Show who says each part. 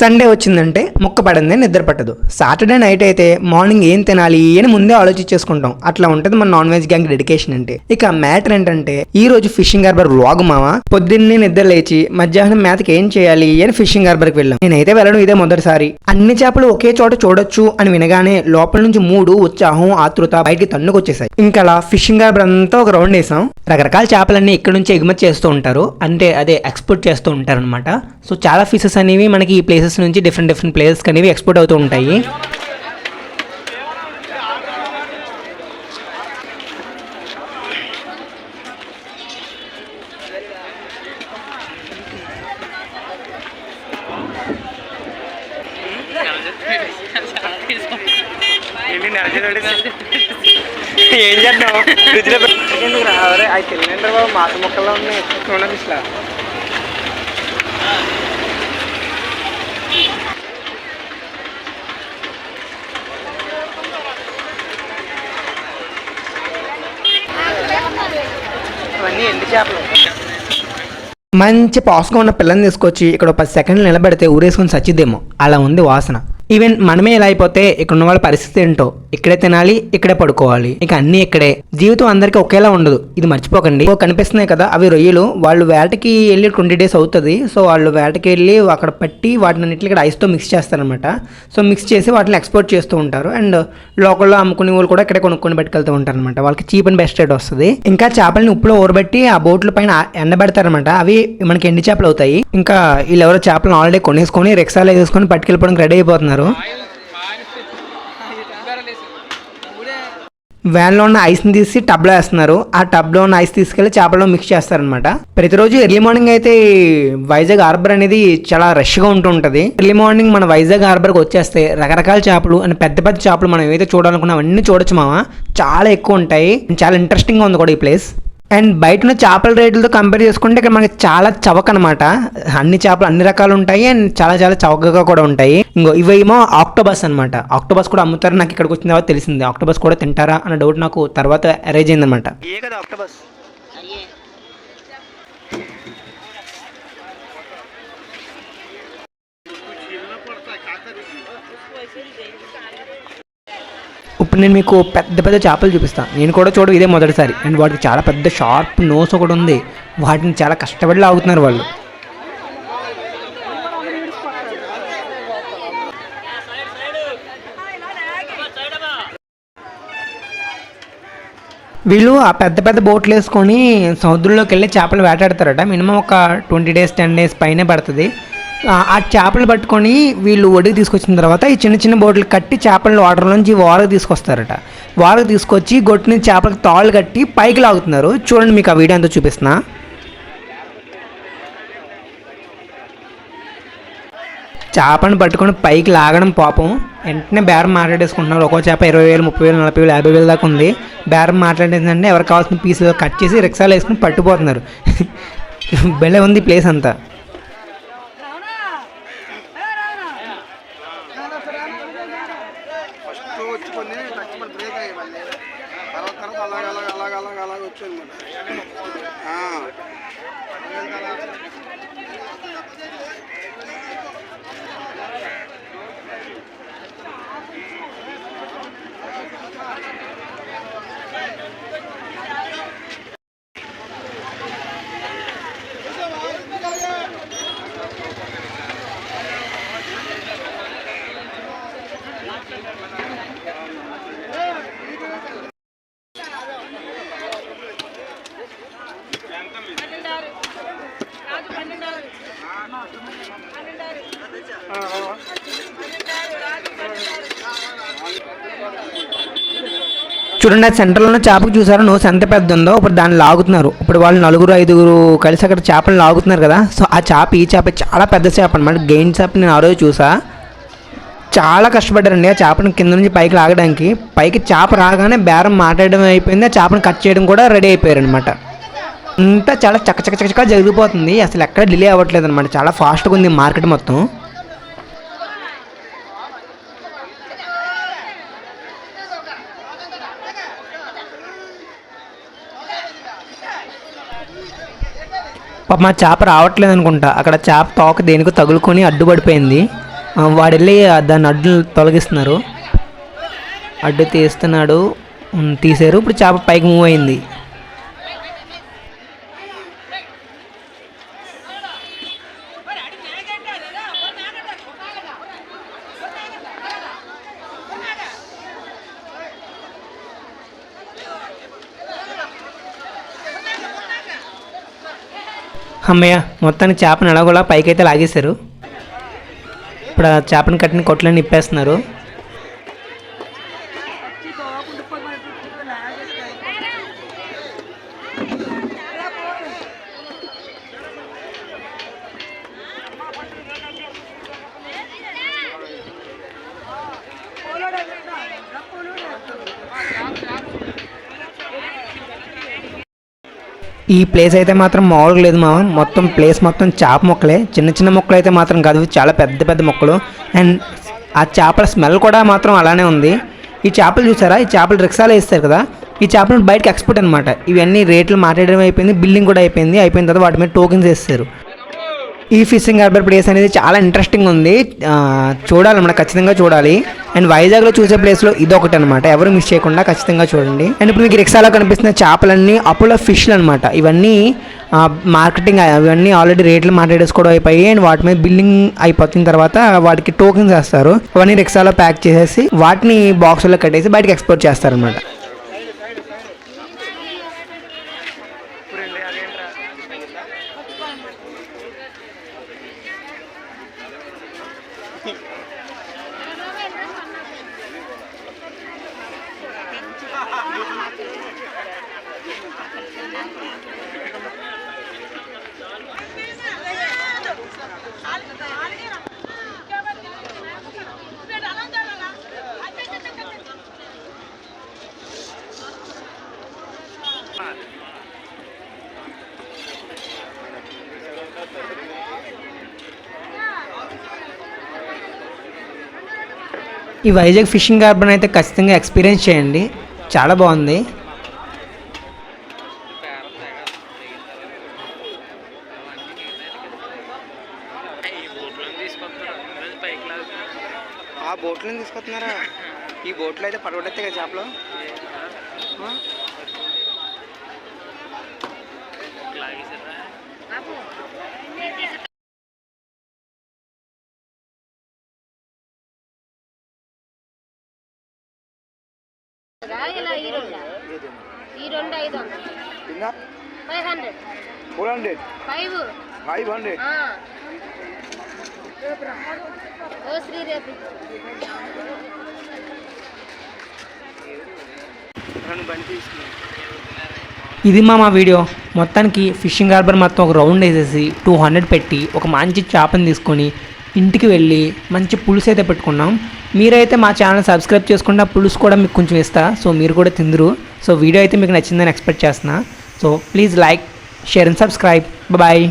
Speaker 1: Sunday వచ్చిందంటే ముక్క పడిందే నిద్ర పట్టదు. సాటర్డే నైట్ అయితే మార్నింగ్ ఏం తినాలి అని ముందే ఆలోచించేసుకుంటాం. అట్లా ఉంటుంది మన నాన్ వెజ్ గ్యాంగ్ డెడికేషన్ అంటే. ఇక మ్యాటర్ ఏంటంటే ఈ రోజు ఫిషింగ్ హార్బర్ వ్లాగ్ మామ. పొద్దున్నే నిద్ర లేచి మధ్యాహ్నం మేతకి ఏం చేయాలి అని ఫిషింగ్ హార్బర్ కి వెళ్ళాం. నేనైతే వెళ్ళడం ఇదే మొదటిసారి. అన్ని చేపలు ఒకే చోట చూడొచ్చు అని వినగానే లోపల నుంచి మూడు ఉత్సాహం ఆతృత బయటికి తన్నుకొచ్చేసాయి. ఇంకా అలా ఫిషింగ్ హార్బర్ అంతా ఒక రౌండ్ వేసాం. రకరకాల చేపలన్నీ ఇక్కడ నుంచి ఎగుమతి చేస్తూ ఉంటారు, అంటే అదే ఎక్స్పోర్ట్ చేస్తూ ఉంటారు అనమాట. సో చాలా ఫిషెస్ అనేవి మనకి ఈ ప్లేసెస్ నుంచి డిఫరెంట్ ప్లేసెస్ అనేవి ఎక్స్పోర్ట్ అవుతూ ఉంటాయి. ఏం చేద్దాం ఫ్రిడ్జ్లో ఎందుకు రావరే అవి తినండి బాబు, మాస మొక్కల్లో ఉన్నాయి చూడండి ఇట్లా. అవన్నీ ఎండు చేపలు. మంచి పాస్గా ఉన్న పిల్లని తీసుకొచ్చి ఇక్కడ 10 సెకండ్లు నిలబెడితే ఊరేసుకొని చచ్చిద్దేమో అలా ఉంది వాసన. ఈవెన్ మనమే ఇలా అయిపోతే ఇక్కడ ఉన్న వాళ్ళ పరిస్థితి ఏంటో. ఇక్కడే తినాలి, ఇక్కడే పడుకోవాలి, ఇక అన్ని ఇక్కడే. జీవితం అందరికీ ఒకేలా ఉండదు, ఇది మర్చిపోకండి. కనిపిస్తున్నాయి కదా అవి రొయ్యలు. వాళ్ళు వేటకి వెళ్ళి 20 days అవుతుంది. సో వాళ్ళు వేటకి వెళ్ళి అక్కడ పట్టి వాటిని ఇక్కడ ఐస్తో మిక్స్ చేస్తారనమాట. సో మిక్స్ చేసి వాటిని ఎక్స్పోర్ట్ చేస్తూ ఉంటారు. అండ్ లోకల్లో అమ్ముకునే వాళ్ళు కూడా ఇక్కడ కొనుక్కొని పెట్టుకెళ్తూ ఉంటారు అనమాట. వాళ్ళకి చీప్ అండ్ బెస్ట్ రేట్ వస్తుంది. ఇంకా చేపలని ఉప్పులో ఊరబెట్టి ఆ బోట్ల పైన ఎండబెడతారనమాట. అవి మనకి ఎండి చేపలు అవుతాయి. ఇంకా వీళ్ళు ఎవరో చేపలను ఆల్రెడీ కొనేసుకొని రిక్షాలో వేసుకొని పట్టుకెళ్ళిపోవడానికి రెడీ అయిపోతున్నారు. వ్యాన్లో ఉన్న ఐస్ని తీసి టబ్లో వేస్తున్నారు. ఆ టబ్లో ఉన్న ఐస్ తీసుకెళ్లి చేపల్లో మిక్స్ చేస్తారనమాట. ప్రతిరోజు ఎర్లీ మార్నింగ్ అయితే వైజాగ్ హార్బర్ అనేది చాలా రష్గా ఉంటుంటుంది. ఎర్లీ మార్నింగ్ మన వైజాగ్ హార్బర్కి వచ్చేస్తే రకరకాల చేపలు అండ్ పెద్ద పెద్ద చేపలు మనం ఏవైతే చూడాలనుకున్నా అవన్నీ చూడొచ్చు మామ. చాలా ఎక్కువ ఉంటాయి. చాలా ఇంట్రెస్టింగ్గా ఉంది కూడా ఈ ప్లేస్. అండ్ బయట ఉన్న చేపల రేట్లతో కంపేర్ చేసుకుంటే ఇక్కడ మనకి చాలా చవక అనమాట. అన్ని చేపలు అన్ని రకాలు ఉంటాయి అండ్ చాలా చాలా చవకగా కూడా ఉంటాయి. ఇంకో ఇవేమో ఆక్టోబస్ అనమాట. ఆక్టోబస్ కూడా అమ్ముతారు. నాకు ఇక్కడికి వచ్చిన తర్వాత తెలిసింది. ఆక్టోబస్ కూడా తింటారా అన్న డౌట్ నాకు తర్వాత అరేంజ్ అయిందనమాట. ఏ కదా ఆక్టోబస్ ఇప్పుడు నేను మీకు పెద్ద పెద్ద చేపలు చూపిస్తాను. నేను కూడా చూడ ఇదే మొదటిసారి. అండ్ వాటికి చాలా పెద్ద షార్ప్ నోస్ ఒకటి ఉంది. వాటిని చాలా కష్టపడి లాగుతున్నారు వాళ్ళు. వీళ్ళు ఆ పెద్ద పెద్ద బోట్లు వేసుకొని సముద్రంలోకి వెళ్ళి చేపలు వేటాడతారట. మినిమం ఒక 20 days 10 days పైనే పడుతుంది. ఆ చేపలు పట్టుకొని వీళ్ళు ఒడికి తీసుకొచ్చిన తర్వాత ఈ చిన్న చిన్న బోట్లు కట్టి చేపలను వాటర్లోంచి వారకు తీసుకొస్తారట. వారకు తీసుకొచ్చి గొట్టుని చేపలకు తాళ్ళు కట్టి పైకి లాగుతున్నారు. చూడండి, మీకు ఆ వీడియో అంతా చూపిస్తున్నా. చేపను పట్టుకొని పైకి లాగడం పాపం. వెంటనే బేరం మాట్లాడేసుకుంటున్నారు. ఒక్కో చేప 20,000 30,000 40,000 50,000 దాకా ఉంది. బేరం మాట్లాడేదంటే ఎవరికి కావాల్సిన పీసులు కట్ చేసి రిక్షాలు వేసుకుని పట్టుకుపోతున్నారు. భలే ఉంది ప్లేస్ అంతా. చూడండి, ఆ సెంటర్లో ఉన్న చేపకు చూసారా నోస్ ఎంత పెద్ద ఉందో. ఇప్పుడు దాన్ని లాగుతున్నారు. ఇప్పుడు వాళ్ళు 4-5 కలిసి అక్కడ చేపలు లాగుతున్నారు కదా. సో ఆ చేప ఈ చేప చాలా పెద్ద చేప అనమాట. గెయిన్ చేప నేను ఆ రోజు చూసా. చాలా కష్టపడ్డారండి ఆ చేపను కింద నుంచి పైకి లాగడానికి. పైకి చేప రాగానే బేరం మాట్లాడడం అయిపోయింది. ఆ చేపను కట్ చేయడం కూడా రెడీ అయిపోయారు అనమాట. అంతా చాలా చక్కచక్క జరిగిపోతుంది. అసలు ఎక్కడ డిలే అవ్వట్లేదు అనమాట. చాలా ఫాస్ట్గా ఉంది మార్కెట్ మొత్తం. పాప మా చేప రావట్లేదు అనుకుంటా. అక్కడ చేప తోక దేనికో తగులుకొని అడ్డుపడిపోయింది. వాడు వెళ్ళి దాన్ని అడ్డు తొలగిస్తున్నారు, అడ్డు తీస్తున్నాడు. తీసారు. ఇప్పుడు చేప పైకి మూవ్ అయింది. అమ్మయ్య, మొత్తానికి చేపను ఎలాగోలా పైకైతే లాగేశారు. ఇప్పుడు ఆ చేపను కట్టిన కొట్లని నిప్పేస్తున్నారు. ఈ ప్లేస్ అయితే మాత్రం మామూలుగా లేదు మా, మొత్తం ప్లేస్ మొత్తం చేప మొక్కలే. చిన్న చిన్న మొక్కలు అయితే మాత్రం కాదు, చాలా పెద్ద పెద్ద మొక్కలు. అండ్ ఆ చేపల స్మెల్ కూడా మాత్రం అలానే ఉంది. ఈ చేపలు చూసారా, ఈ చేపలు రిక్షాలో వేస్తారు కదా, ఈ చేపలు బయటకి ఎక్స్పోర్ట్ అనమాట. ఇవన్నీ రేట్లు మాట్లాడడం అయిపోయింది, బిల్డింగ్ కూడా అయిపోయింది. అయిపోయిన తర్వాత వాటి మీద టోకెన్స్ వేస్తారు. ఈ ఫిషింగ్ హార్బర్ ప్లేస్ అనేది చాలా ఇంట్రెస్టింగ్ ఉంది, చూడాలి మనం, ఖచ్చితంగా చూడాలి. అండ్ వైజాగ్లో చూసే ప్లేస్లో ఇదొకటి అనమాట, ఎవరు మిస్ చేయకుండా ఖచ్చితంగా చూడండి. అండ్ ఇప్పుడు మీకు రిక్షాలో కనిపిస్తున్న చేపలన్నీ అపోలో ఫిష్లు అనమాట. ఇవన్నీ మార్కెటింగ్, ఇవన్నీ ఆల్రెడీ రేట్లు మాట్లాడేసుకోవడం అయిపోయి అండ్ వాటి మీద బిల్డింగ్ అయిపోతున్న తర్వాత వాటికి టోకెన్స్ వేస్తారు. అవన్నీ రిక్షాలో ప్యాక్ చేసేసి వాటిని బాక్సుల్లో కట్టేసి బయటకి ఎక్స్పోర్ట్ చేస్తారనమాట. ఈ వైజాగ్ ఫిషింగ్ హార్బర్ అయితే ఖచ్చితంగా ఎక్స్పీరియన్స్ చేయండి, చాలా బాగుంది. ఆ బోట్లో తీసుకొస్తున్నారా? ఈ బోట్లో అయితే పడగొట్టేస్తే కదా చేపలు.
Speaker 2: ఈ రెండు 500 400 500 ఓ శ్రీ రేపు
Speaker 1: ఇది మా వీడియో. మొత్తానికి ఫిషింగ్ హార్బర్ మొత్తం ఒక రౌండ్ వేసేసి 200 పెట్టి ఒక మంచి చేపని తీసుకొని ఇంటికి వెళ్ళి మంచి పులుసు అయితే పెట్టుకున్నాం. మీరైతే మా ఛానల్ సబ్స్క్రైబ్ చేసుకుంటే ఆ పులుసు కూడా మీకు కొంచెం ఇస్తా, సో మీరు కూడా తిందురు. సో వీడియో అయితే మీకు నచ్చిందని ఎక్స్పెక్ట్ చేస్తున్నా. So please like, share and subscribe. Bye.